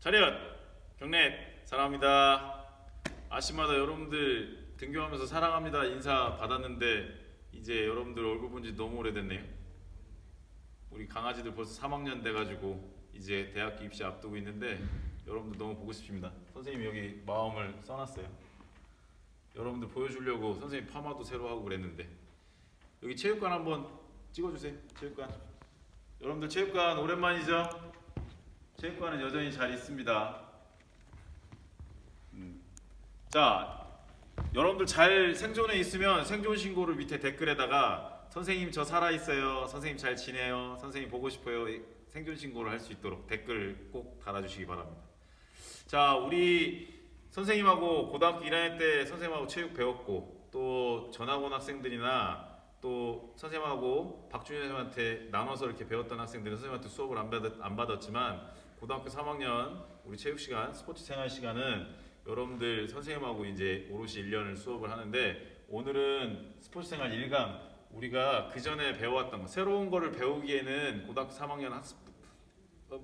차렷! 경례! 사랑합니다. 아침마다 여러분들 등교하면서 사랑합니다 인사 받았는데 이제 여러분들 얼굴 본 지 너무 오래됐네요. 우리 강아지들 벌써 3학년 돼가지고 이제 대학교 입시 앞두고 있는데 여러분들 너무 보고 싶습니다. 선생님이 여기 마음을 써놨어요. 여러분들 보여주려고 선생님 파마도 새로 하고 그랬는데 여기 체육관 한번 찍어주세요. 체육관. 여러분들 체육관 오랜만이죠? 체육관은 여전히 잘 있습니다. 자, 여러분들 잘 생존해 있으면 생존 신고를 밑에 댓글에다가 선생님 저 살아있어요, 선생님 잘 지내요, 선생님 보고 싶어요 생존 신고를 할 수 있도록 댓글 꼭 달아주시기 바랍니다. 자, 우리 선생님하고 고등학교 1학년 때 선생님하고 체육 배웠고 또 전학온 학생들이나 또 선생님하고 박준현 선생님한테 나눠서 이렇게 배웠던 학생들은 선생님한테 수업을 안 받았지만 고등학교 3학년 우리 체육 시간, 스포츠 생활 시간은 여러분들 선생님하고 이제 오롯이 1년을 수업을 하는데 오늘은 스포츠 생활 1강 우리가 그 전에 배워왔던 거 새로운 거를 배우기에는 고등학교 3학년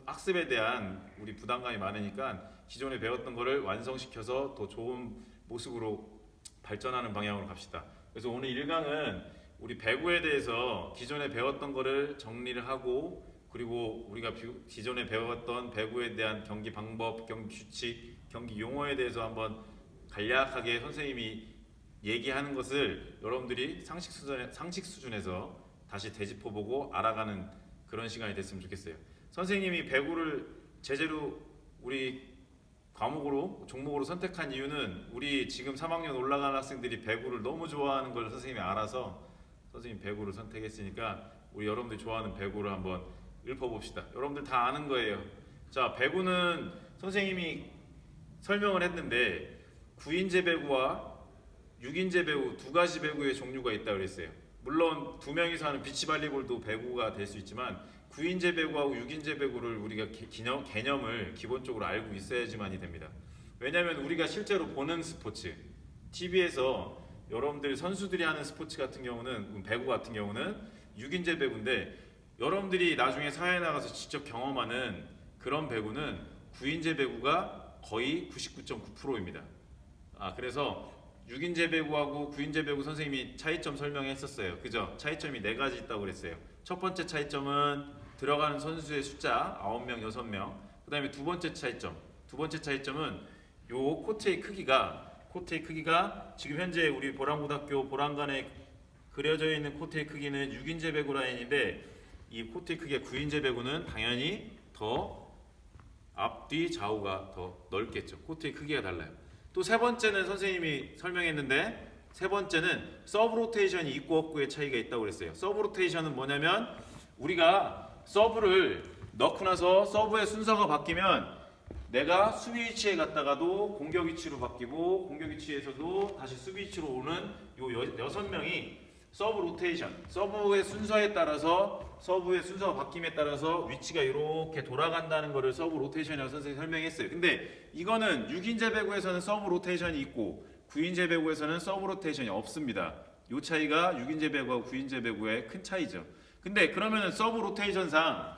학습에 대한 우리 부담감이 많으니까 기존에 배웠던 거를 완성시켜서 더 좋은 모습으로 발전하는 방향으로 갑시다. 그래서 오늘 1강은 우리 배구에 대해서 기존에 배웠던 거를 정리를 하고 그리고 우리가 기존에 배웠던 배구에 대한 경기 방법, 경기 규칙, 경기 용어에 대해서 한번 간략하게 선생님이 얘기하는 것을 여러분들이 상식 수준에서 다시 되짚어보고 알아가는 그런 시간이 됐으면 좋겠어요. 선생님이 배구를 제대로 우리 과목으로 종목으로 선택한 이유는 우리 지금 3학년 올라간 학생들이 배구를 너무 좋아하는 걸 선생님이 알아서 선생님 배구를 선택했으니까 우리 여러분들이 좋아하는 배구를 한번 읊어봅시다. 여러분들 다 아는 거예요. 자, 배구는 선생님이 설명을 했는데 9인제 배구와 6인제 배구 두 가지 배구의 종류가 있다고 그랬어요. 물론 두 명이서 하는 비치발리볼도 배구가 될 수 있지만 9인제 배구하고 6인제 배구를 우리가 개념을 기본적으로 알고 있어야지만이 됩니다. 왜냐하면 우리가 실제로 보는 스포츠 TV에서 여러분들 선수들이 하는 스포츠 같은 경우는 배구 같은 경우는 6인제 배구인데 여러분들이 나중에 사회에 나가서 직접 경험하는 그런 배구는 9인제 배구가 거의 99.9%입니다. 그래서 6인제 배구하고 9인제 배구 선생님이 차이점 설명했었어요. 그죠? 차이점이 4가지 있다고 그랬어요. 첫 번째 차이점은 들어가는 선수의 숫자 9명, 6명. 그 다음에 두 번째 차이점은 요 코트의 크기가 지금 현재 우리 보랑고등학교 보랑관에 그려져 있는 코트의 크기는 6인제 배구 라인인데 이 코트의 크기가 9인제 배구는 당연히 더 앞뒤 좌우가 더 넓겠죠. 코트의 크기가 달라요. 또 세 번째는 선생님이 설명했는데 세 번째는 서브 로테이션이 있고 없고의 차이가 있다고 그랬어요. 서브 로테이션은 뭐냐면 우리가 서브를 넣고 나서 서브의 순서가 바뀌면 내가 수비 위치에 갔다가도 공격 위치로 바뀌고 공격 위치에서도 다시 수비 위치로 오는 요 6명이 서브 로테이션, 서브의 순서에 따라서 서브의 순서가 바뀜에 따라서 위치가 이렇게 돌아간다는 것을 서브 로테이션이라고 선생님이 설명했어요. 근데 이거는 6인제 배구에서는 서브 로테이션이 있고 9인제 배구에서는 서브 로테이션이 없습니다. 이 차이가 6인제 배구하고 9인제 배구의 큰 차이죠. 근데 그러면은 서브 로테이션상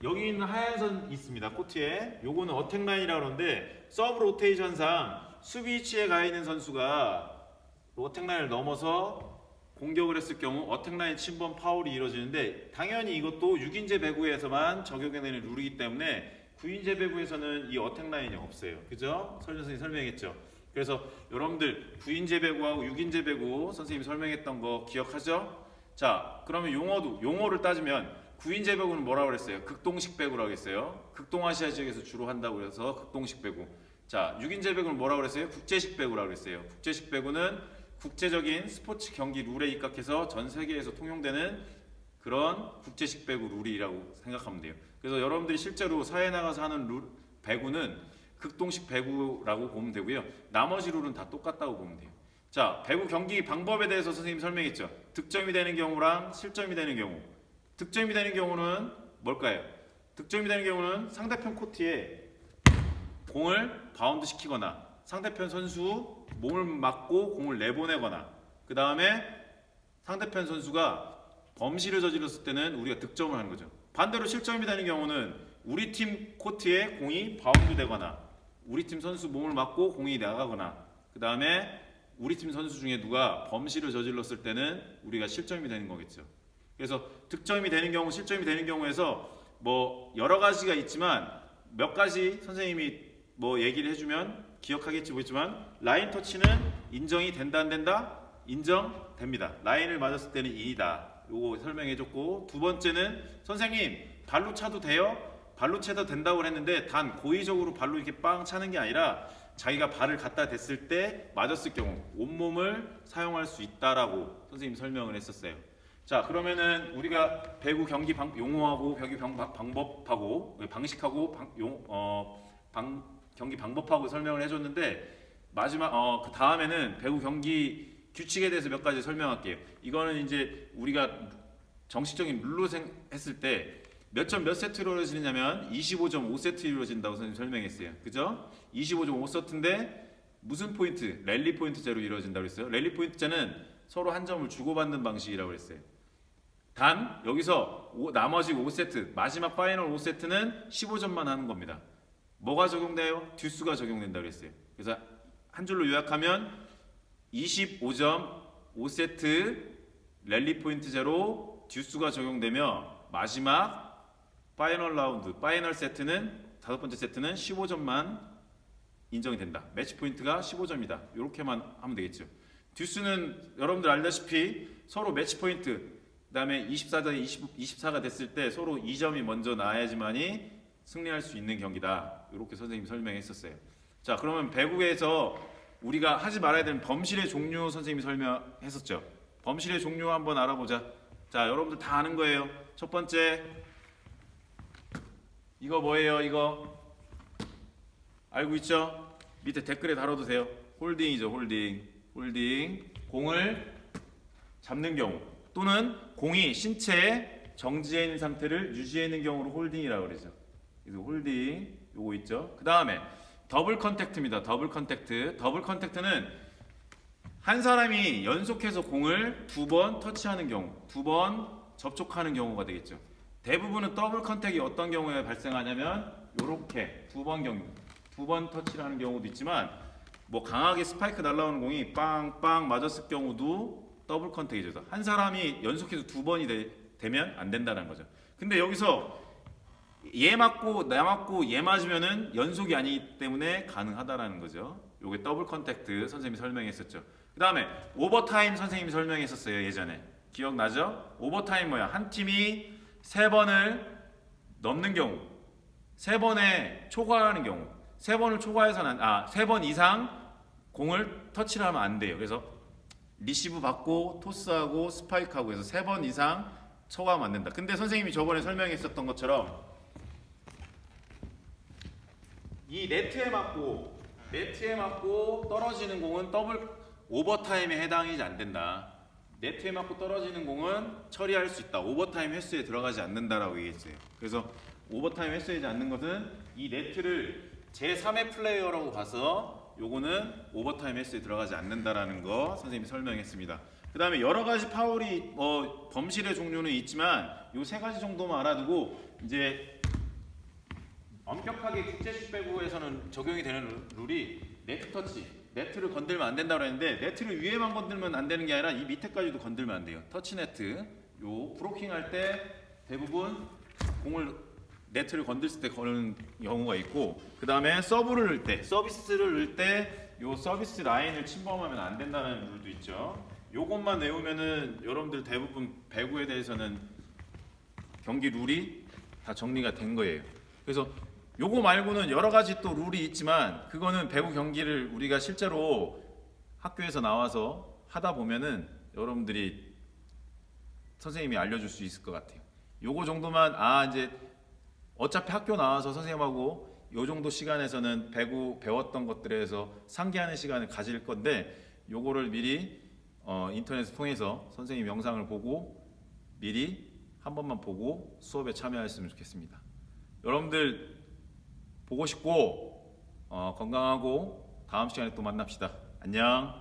여기 있는 하얀 선 있습니다. 코트에 요거는 어택 라인이라고 그러는데 서브 로테이션상 수비 위치에 가 있는 선수가 어택 라인을 넘어서 공격을 했을 경우 어택라인 침범 파울이 이루어지는데 당연히 이것도 6인제 배구에서만 적용해내는 룰이기 때문에 9인제 배구에서는 이 어택라인이 없어요. 그죠? 선생님이 설명했죠. 그래서 여러분들 9인제 배구하고 6인제 배구 선생님이 설명했던 거 기억하죠? 자, 그러면 용어를 따지면 9인제 배구는 뭐라고 그랬어요? 극동식 배구라고 했어요. 극동아시아 지역에서 주로 한다고 해서 극동식 배구. 자, 6인제 배구는 뭐라고 그랬어요? 국제식 배구라고 그랬어요. 국제식 배구는 국제적인 스포츠 경기 룰에 입각해서 전 세계에서 통용되는 그런 국제식 배구 룰이라고 생각하면 돼요. 그래서 여러분들이 실제로 사회에 나가서 하는 배구는 극동식 배구라고 보면 되고요. 나머지 룰은 다 똑같다고 보면 돼요. 자, 배구 경기 방법에 대해서 선생님이 설명했죠. 득점이 되는 경우랑 실점이 되는 경우. 득점이 되는 경우는 뭘까요? 득점이 되는 경우는 상대편 코트에 공을 바운드 시키거나 상대편 선수 몸을 맞고 공을 내보내거나 그 다음에 상대편 선수가 범실을 저질렀을 때는 우리가 득점을 하는 거죠. 반대로 실점이 되는 경우는 우리 팀 코트에 공이 바운드 되거나 우리 팀 선수 몸을 맞고 공이 나가거나 그 다음에 우리 팀 선수 중에 누가 범실을 저질렀을 때는 우리가 실점이 되는 거겠죠. 그래서 득점이 되는 경우, 실점이 되는 경우에서 뭐 여러 가지가 있지만 몇 가지 선생님이 뭐 얘기를 해주면 기억하겠지 모르겠지만 라인 터치는 인정이 된다 안 된다? 인정됩니다. 라인을 맞았을 때는 인이다. 요거 설명해줬고 두 번째는 선생님 발로 차도 돼요? 발로 차도 된다고 했는데 단 고의적으로 발로 이렇게 빵 차는 게 아니라 자기가 발을 갖다 댔을 때 맞았을 경우 온몸을 사용할 수 있다라고 선생님이 설명을 했었어요. 자 그러면은 우리가 배구 경기 용어하고 경기 방법하고 방식하고 경기 방법하고 설명을 해줬는데 마지막 그 다음에는 배구 경기 규칙에 대해서 몇 가지 설명할게요. 이거는 이제 우리가 정식적인 룰로 했을 때 몇 점 몇 세트로 이루어지냐면 25.5세트 이루어진다고 선생님 설명했어요. 그죠? 25.5세트인데 무슨 포인트? 랠리 포인트제로 이루어진다고 했어요. 랠리 포인트제는 서로 한 점을 주고받는 방식이라고 했어요. 단 여기서 나머지 5세트 마지막 파이널 5세트는 15점만 하는 겁니다. 뭐가 적용돼요? 듀스가 적용된다고 했어요. 그래서 한 줄로 요약하면 25.5세트 랠리 포인트제로 듀스가 적용되며 마지막 파이널 라운드, 파이널 세트는 다섯 번째 세트는 15점만 인정이 된다. 매치 포인트가 15점이다. 이렇게만 하면 되겠죠. 듀스는 여러분들 알다시피 서로 매치 포인트, 그 다음에 24대 24가 됐을 때 서로 2점이 먼저 나야지만이 승리할 수 있는 경기다. 이렇게 선생님이 설명했었어요. 자, 그러면 배구에서 우리가 하지 말아야 되는 범실의 종류 선생님이 설명했었죠. 범실의 종류 한번 알아보자. 자, 여러분들 다 아는 거예요. 첫 번째, 이거 뭐예요? 이거 알고 있죠? 밑에 댓글에 달아도 돼요. 홀딩이죠. 홀딩. 공을 잡는 경우 또는 공이 신체에 정지해 있는 상태를 유지해 있는 경우를 홀딩이라고 그러죠. 그래서 홀딩 요거 있죠. 그 다음에 더블 컨택트입니다. 더블 컨택트는 한 사람이 연속해서 공을 두 번 터치하는 경우, 두 번 접촉하는 경우가 되겠죠. 대부분은 더블 컨택이 어떤 경우에 발생하냐면 요렇게 두 번 터치를 하는 경우도 있지만 뭐 강하게 스파이크 날라오는 공이 빵빵 맞았을 경우도 더블 컨택이죠. 한 사람이 연속해서 두 번이 되면 안 된다는 거죠. 근데 여기서 얘 맞고 나 맞고 얘 맞으면은 연속이 아니기 때문에 가능하다라는 거죠. 요게 더블 컨택트 선생님이 설명했었죠. 그 다음에 오버타임 선생님이 설명했었어요. 예전에 기억나죠? 오버타임 뭐야? 한 팀이 3번을 넘는 경우, 3번에 초과하는 경우, 3번을 초과해서는 3번 이상 공을 터치를 하면 안 돼요. 그래서 리시브 받고 토스하고 스파이크하고 해서 3번 이상 초과하면 안 된다. 근데 선생님이 저번에 설명했었던 것처럼 이 네트에 맞고 떨어지는 공은 더블 오버타임에 해당이 안 된다. 네트에 맞고 떨어지는 공은 처리할 수 있다. 오버타임 횟수에 들어가지 않는다라고 얘기했어요. 그래서 오버타임 횟수에 않는 것은 이 네트를 제3의 플레이어라고 봐서 요거는 오버타임 횟수에 들어가지 않는다라는 거 선생님이 설명했습니다. 그 다음에 여러 가지 파울이 범실의 종류는 있지만 요 3가지 정도만 알아두고 이제 엄격하게 국제식 배구에서는 적용이 되는 룰이 네트 터치. 네트를 건들면 안 된다고 했는데 네트를 위에만 건들면 안 되는 게 아니라 이 밑에까지도 건들면 안 돼요. 터치 네트. 요 브로킹 할 때 대부분 공을 네트를 건들 때 거는 경우가 있고 그 다음에 서브를 넣을 때 서비스를 넣을 때 요 서비스 라인을 침범하면 안 된다는 룰도 있죠. 요것만 외우면은 여러분들 대부분 배구에 대해서는 경기 룰이 다 정리가 된 거예요. 그래서 요거 말고는 여러 가지 또 룰이 있지만 그거는 배구 경기를 우리가 실제로 학교에서 나와서 하다 보면은 여러분들이 선생님이 알려줄 수 있을 것 같아요. 요거 정도만 이제 어차피 학교 나와서 선생님하고 요 정도 시간에서는 배구 배웠던 것들에서 상기하는 시간을 가질 건데 요거를 미리 인터넷을 통해서 선생님 영상을 보고 미리 한 번만 보고 수업에 참여하셨으면 좋겠습니다. 여러분들 보고 싶고 건강하고 다음 시간에 또 만납시다. 안녕.